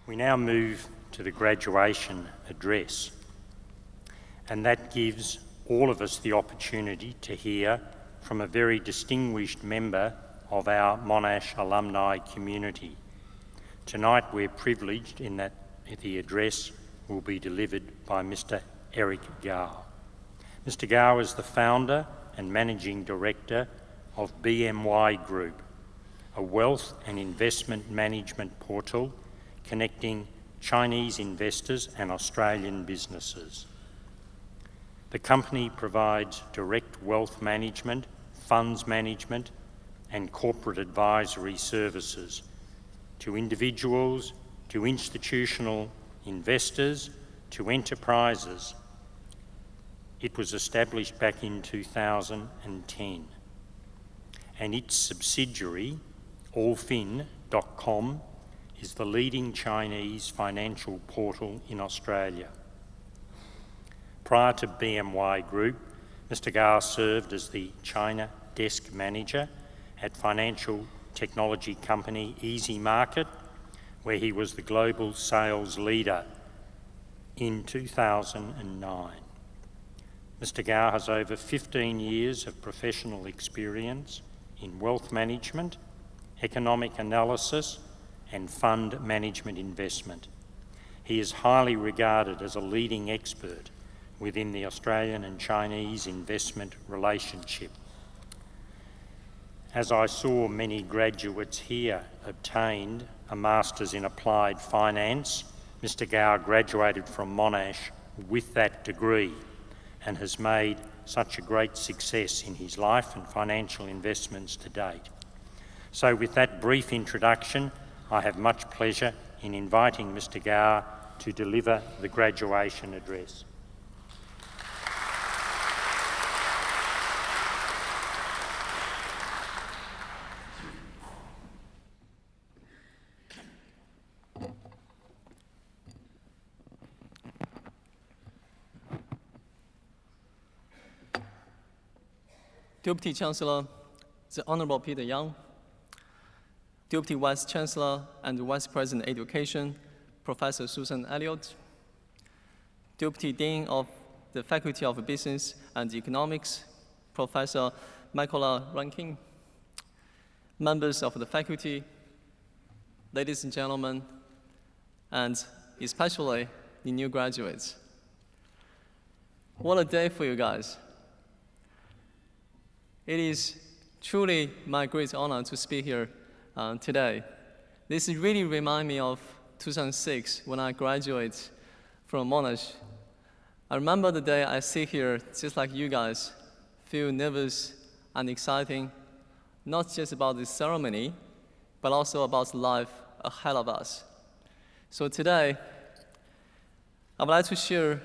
We now move to the graduation address, and that gives all of us the opportunity to hear from a very distinguished member of our Monash alumni community. Tonight we're privileged in that the address will be delivered by Mr. Eric Gao. Mr. Gao is the founder and managing director of BMY Group, a wealth and investment management portal connecting Chinese investors and Australian businesses. The company provides direct wealth management, funds management, and corporate advisory services to individuals, to institutional investors, to enterprises. It was established back in 2010, and its subsidiary, ALLFIN.com, is the leading Chinese financial portal in Australia. Prior to BMY Group, Mr. Gao served as the China desk manager at financial technology company Easy Market, where he was the global sales leader in 2009. Mr. Gao has over 15 years of professional experience in wealth management, economic analysis, and fund management investment. He is highly regarded as a leading expert within the Australian and Chinese investment relationship. As I saw many graduates here obtained a Master's in Applied Finance, Mr. Gao graduated from Monash with that degree and has made such a great success in his life and financial investments to date. So with that brief introduction, I have much pleasure in inviting Mr. Gao to deliver the graduation address. Deputy Chancellor, the Honourable Peter Yang, Deputy Vice Chancellor and Vice President Education, Professor Susan Elliott, Deputy Dean of the Faculty of Business and Economics, Professor Michaela Rankin, members of the faculty, ladies and gentlemen, and especially the new graduates. What a day for you guys. It is truly my great honor to speak here today. This really reminds me of 2006 when I graduated from Monash. I remember the day I sit here just like you guys, feel nervous and exciting, not just about the ceremony, but also about life ahead of us. So today, I would like to share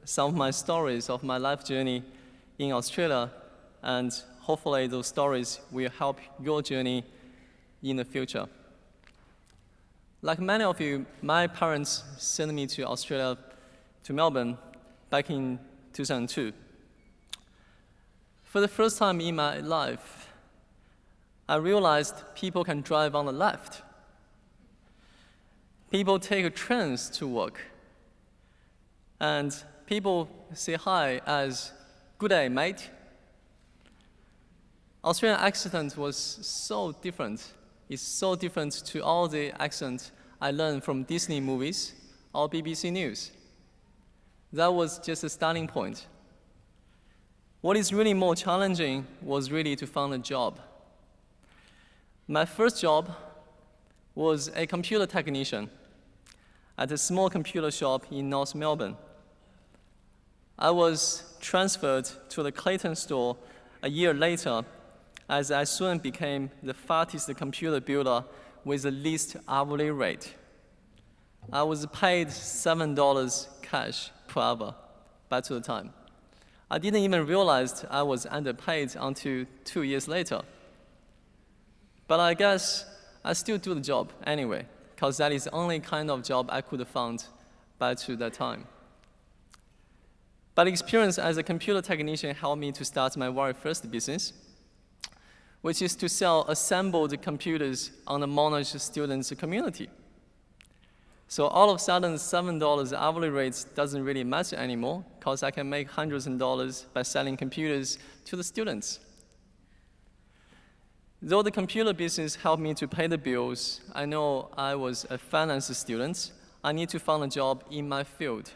some of my stories of my life journey in Australia, and hopefully those stories will help your journey in the future. Like many of you, my parents sent me to Australia, to Melbourne, back in 2002. For the first time in my life, I realized people can drive on the left. People take trains to work. And people say hi as, "Good day, mate." Australian accent was so different. It's so different to all the accents I learned from Disney movies or BBC News. That was just a starting point. What is really more challenging was really to find a job. My first job was a computer technician at a small computer shop in North Melbourne. I was transferred to the Clayton store a year later, as I soon became the fastest computer builder with the least hourly rate. I was paid $7 cash per hour back to the time. I didn't even realize I was underpaid until 2 years later. But I guess I still do the job anyway, because that is the only kind of job I could find back to that time. But experience as a computer technician helped me to start my very first business, which is to sell assembled computers on the Monash students community. So all of a sudden, $7 hourly rate doesn't really matter anymore because I can make hundreds of dollars by selling computers to the students. Though the computer business helped me to pay the bills, I know I was a finance student. I need to find a job in my field.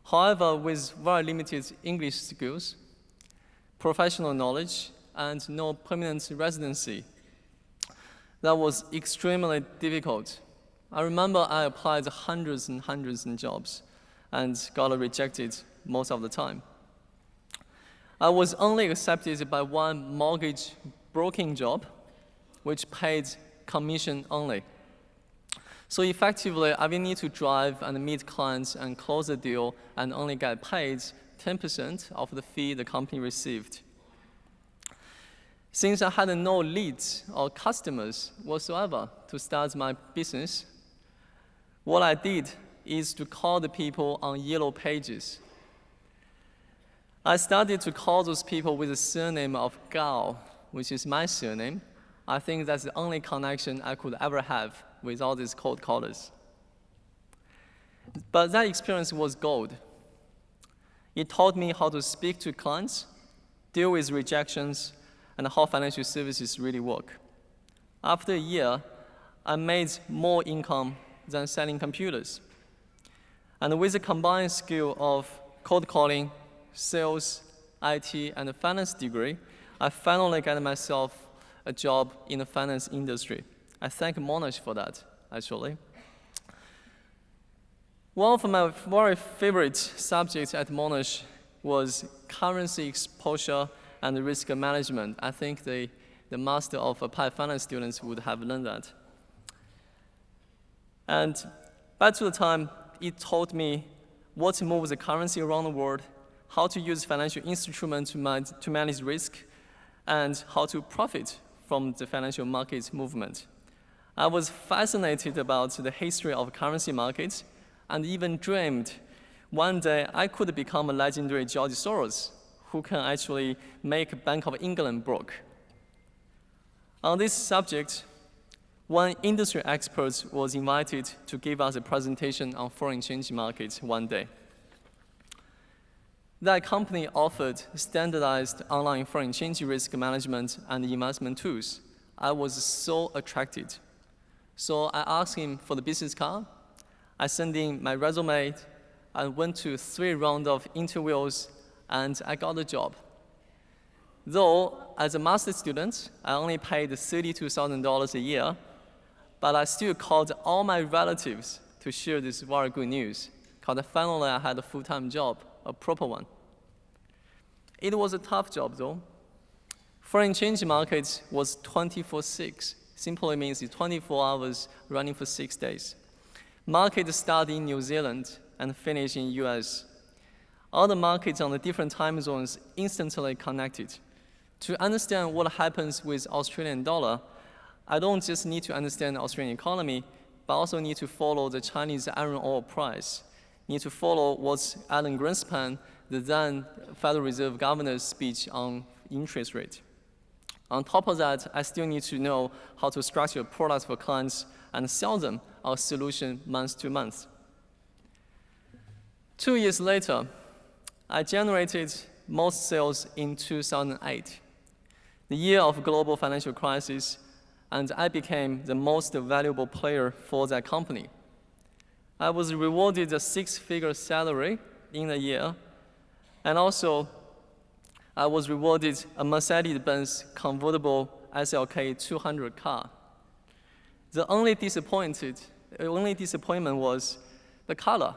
However, with very limited English skills, professional knowledge, and no permanent residency, that was extremely difficult. I remember I applied hundreds and hundreds of jobs and got rejected most of the time. I was only accepted by one mortgage broking job, which paid commission only. So effectively, I will need to drive and meet clients and close the deal and only get paid 10% of the fee the company received. Since I had no leads or customers whatsoever to start my business, what I did is to call the people on yellow pages. I started to call those people with the surname of Gao, which is my surname. I think that's the only connection I could ever have with all these cold callers. But that experience was gold. It taught me how to speak to clients, deal with rejections, and how financial services really work. After a year, I made more income than selling computers. And with the combined skill of cold calling, sales, IT, and a finance degree, I finally got myself a job in the finance industry. I thank Monash for that, actually. One of my very favorite subjects at Monash was currency exposure and risk management. I think the Master of Applied Finance students would have learned that. And back to the time, it taught me what moves the currency around the world, how to use financial instruments to manage risk, and how to profit from the financial market movement. I was fascinated about the history of currency markets and even dreamed one day I could become a legendary George Soros, who can actually make Bank of England broke. On this subject, one industry expert was invited to give us a presentation on foreign exchange markets one day. That company offered standardized online foreign exchange risk management and investment tools. I was so attracted. So I asked him for the business card. I sent in my resume and went to 3 rounds of interviews, and I got the job. Though, as a master's student, I only paid $32,000 a year, but I still called all my relatives to share this very good news, because finally I had a full-time job, a proper one. It was a tough job, though. Foreign exchange market was 24/6. Simply means it's 24 hours running for 6 days. Markets start in New Zealand and finish in US. All the markets on the different time zones instantly connected. To understand what happens with Australian dollar, I don't just need to understand the Australian economy, but also need to follow the Chinese iron ore price. Need to follow what's Alan Greenspan, the then Federal Reserve Governor's speech on interest rate. On top of that, I still need to know how to structure products for clients and sell them our solution month to month. 2 years later, I generated most sales in 2008, the year of global financial crisis, and I became the most valuable player for that company. I was rewarded a 6-figure salary in a year, and also I was rewarded a Mercedes-Benz convertible SLK 200 car. The only disappointment was the color.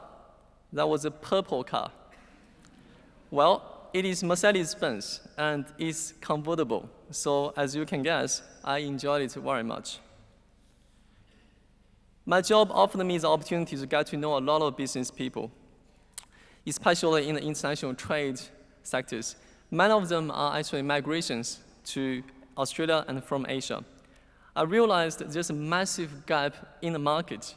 That was a purple car. Well, it is Mercedes-Benz and it's convertible. So as you can guess, I enjoyed it very much. My job offered me the opportunity to get to know a lot of business people, especially in the international trade sectors. Many of them are actually migrations to Australia and from Asia. I realized there's a massive gap in the market.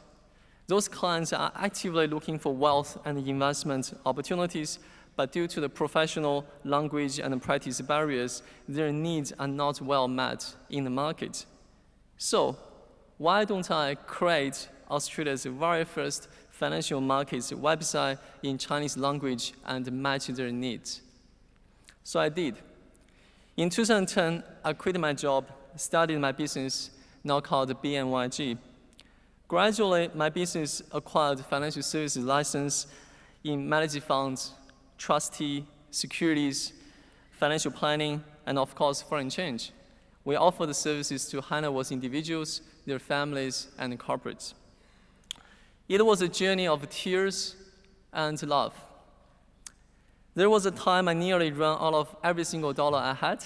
Those clients are actively looking for wealth and investment opportunities, but due to the professional, language, and practice barriers, their needs are not well met in the market. So, why don't I create Australia's very first financial markets website in Chinese language and match their needs. So I did. In 2010, I quit my job, started my business, now called BNYG. Gradually, my business acquired financial services license in managed funds, trustee, securities, financial planning, and of course, foreign exchange. We offer the services to high-net-worth individuals, their families, and corporates. It was a journey of tears and love. There was a time I nearly ran out of every single dollar I had,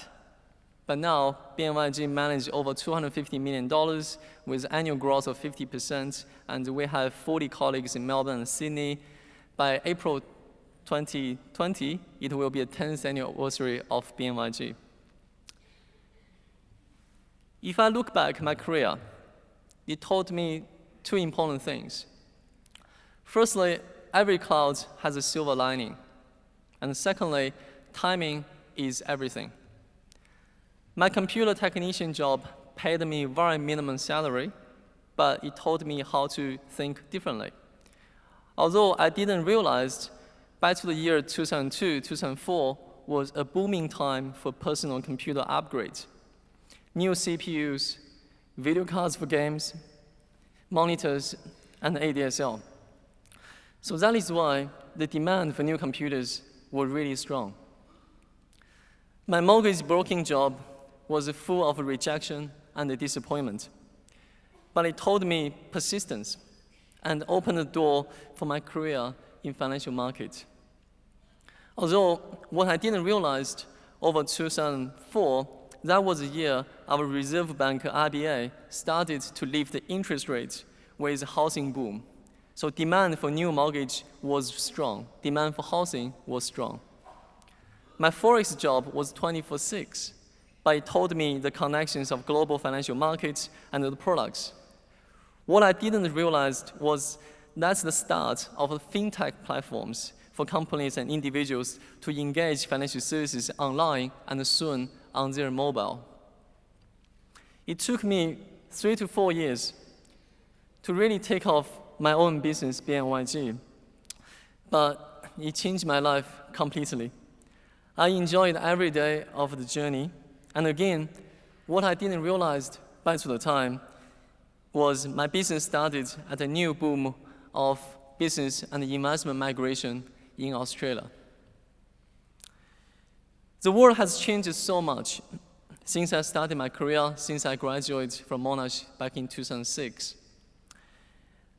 but now BNYG managed over $250 million with annual growth of 50%, and we have 40 colleagues in Melbourne and Sydney. By April 2020, it will be the 10th anniversary of BNYG. If I look back at my career, it taught me two important things. Firstly, every cloud has a silver lining. And secondly, timing is everything. My computer technician job paid me very minimum salary, but it taught me how to think differently. Although I didn't realize back to the year 2002, 2004 was a booming time for personal computer upgrades. New CPUs, video cards for games, monitors, and ADSL. So that is why the demand for new computers was really strong. My mortgage broking job was full of rejection and disappointment, but it taught me persistence and opened the door for my career in financial markets. Although what I didn't realize over 2004, that was the year our Reserve Bank RBA started to lift the interest rates with housing boom. So demand for new mortgage was strong. Demand for housing was strong. My Forex job was 24/6, but it taught me the connections of global financial markets and the products. What I didn't realize was that's the start of fintech platforms for companies and individuals to engage financial services online and soon on their mobile. It took me 3 to 4 years to really take off my own business, BNYG, but it changed my life completely. I enjoyed every day of the journey, and again, what I didn't realize back to the time was my business started at a new boom of business and investment migration in Australia. The world has changed so much since I started my career, since I graduated from Monash back in 2006.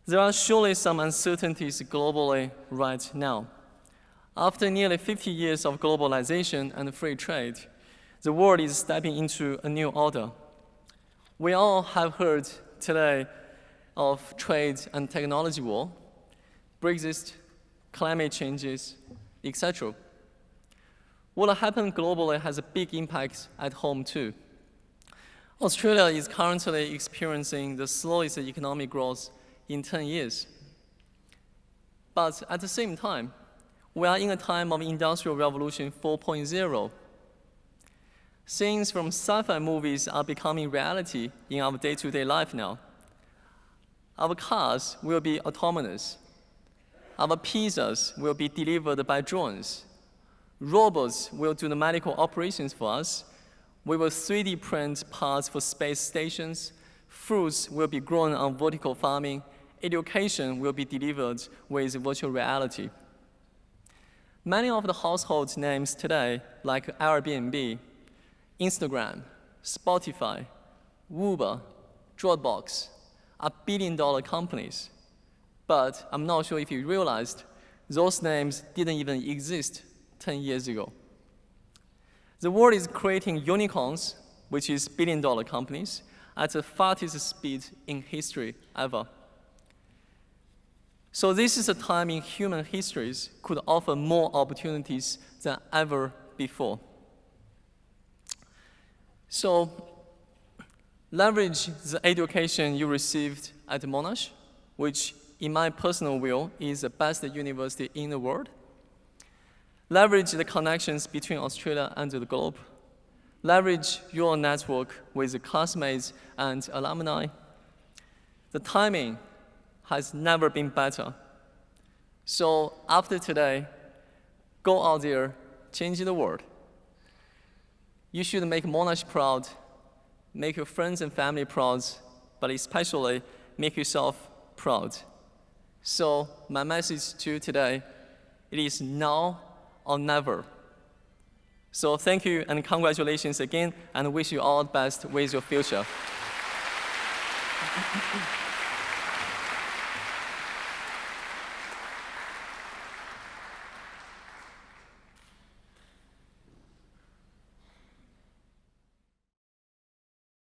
There are surely some uncertainties globally right now. After nearly 50 years of globalization and free trade, the world is stepping into a new order. We all have heard today of trade and technology war, Brexit, climate changes, etc. What happened globally has a big impact at home too. Australia is currently experiencing the slowest economic growth in 10 years. But at the same time, we are in a time of Industrial Revolution 4.0. Scenes from sci-fi movies are becoming reality in our day-to-day life now. Our cars will be autonomous. Our pizzas will be delivered by drones. Robots will do the medical operations for us. We will 3D print parts for space stations. Fruits will be grown on vertical farming. Education will be delivered with virtual reality. Many of the household names today, like Airbnb, Instagram, Spotify, Uber, Dropbox, are billion-dollar companies. But I'm not sure if you realized those names didn't even exist 10 years ago. The world is creating unicorns, which is billion-dollar companies, at the fastest speed in history ever. So this is a time in human histories could offer more opportunities than ever before. So leverage the education you received at Monash, which in my personal view is the best university in the world. Leverage the connections between Australia and the globe. Leverage your network with classmates and alumni. The timing has never been better. So after today, go out there, change the world. You should make Monash proud, make your friends and family proud, but especially make yourself proud. So my message to you today, it is now or never. So thank you and congratulations again, and wish you all the best with your future.